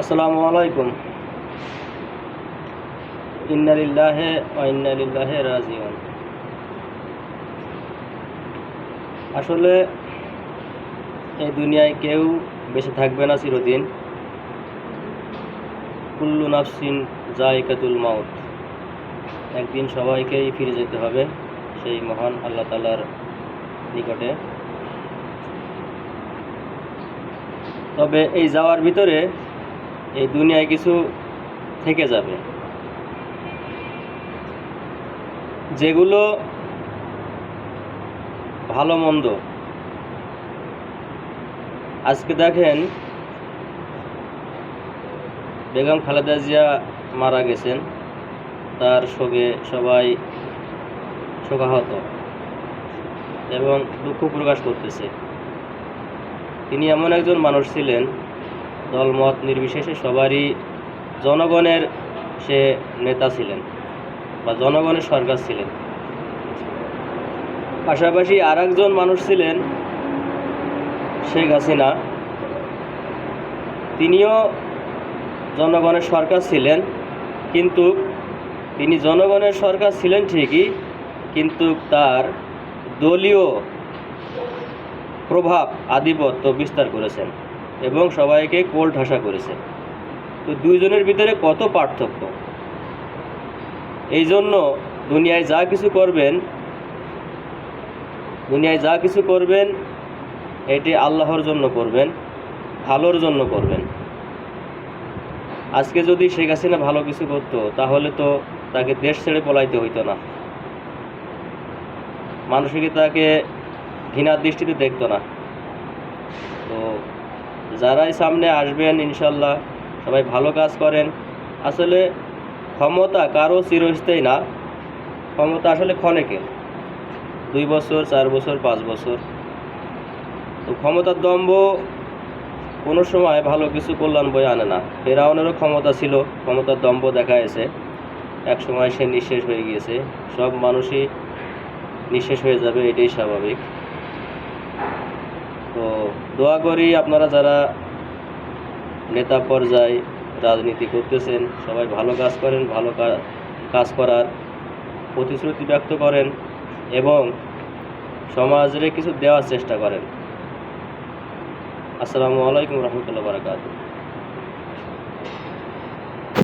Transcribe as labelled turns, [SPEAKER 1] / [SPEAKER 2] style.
[SPEAKER 1] আসসালামু আলাইকুম। ইন্না লিল্লাহি ওয়া ইন্না ইলাইহি রাজিউন। আসলে এই দুনিয়ায় কেউ বেঁচে থাকবে না চিরদিন। কুল্লু নাফসিন যায়কাতুল মাউত। একদিন সবাইকেই ফিরে যেতে হবে সেই মহান আল্লাহ তাআলার নিকটে। তবে এই যাওয়ার ভিতরে এই দুনিয়ায় কিছু থেকে যাবে, যেগুলো ভালো মন্দ। আজকে দেখেন, বেগম খালেদা জিয়া মারা গেছেন, তার শোকে সবাই শোকাহত এবং দুঃখ প্রকাশ করতেছে। তিনি এমন একজন মানুষ ছিলেন, দলমত নির্বিশেষে সবারই জনগণের সে নেতা ছিলেন বা জনগণের সরকার ছিলেন। পাশাপাশি আর একজন মানুষ ছিলেন শেখ হাসিনা। তিনিও জনগণের সরকার ছিলেন, কিন্তু তিনি জনগণের সরকার ছিলেন ঠিকই, কিন্তু তার দলীয় প্রভাব আধিপত্য বিস্তার করেছেন এবং সবাইকে কোলঠাসা করেছেন। তো দুইজনের ভিতরে কত পার্থক্য! এই জন্য দুনিয়ায় যা কিছু করবেন এটি আল্লাহর জন্য করবেন, ভালোর জন্য করবেন। আজকে যদি শেখ হাসিনা ভালো কিছু করতো, তাহলে তো তাকে দেশ ছেড়ে পলাইতে হইতো না, মানুষকে তাকে ঘৃণার দৃষ্টিতে দেখতো না। তো যারাই সামনে আসবেন, ইনশাল্লাহ সবাই ভালো কাজ করেন। আসলে ক্ষমতা কারো চিরস্থায়ী না, ক্ষমতা আসলে ক্ষণিকের, 2 বছর, 4 বছর, 5 বছর। তো ক্ষমতার দম্ভ কোনো সময় ভালো কিছু কল্যাণ বয়ে আনে না। ফেরাউনেরও ক্ষমতা ছিল, ক্ষমতার দম্ভ দেখায়েছে, এক সময় সে নিঃশেষ হয়ে গিয়েছে। সব মানুষই নিঃশেষ হয়ে যাবে, এটাই স্বাভাবিক। তো দোয়া করি আপনারা যারা নেতা পর্যায়ে রাজনীতি করতেছেন, সবাই ভালো কাজ করেন, ভালো কাজ করার প্রতিশ্রুতি ব্যক্ত করেন এবং সমাজে কিছু দেওয়ার চেষ্টা করেন। আসসালামু আলাইকুম রহমতুল্লাহ বারাকাতুহু।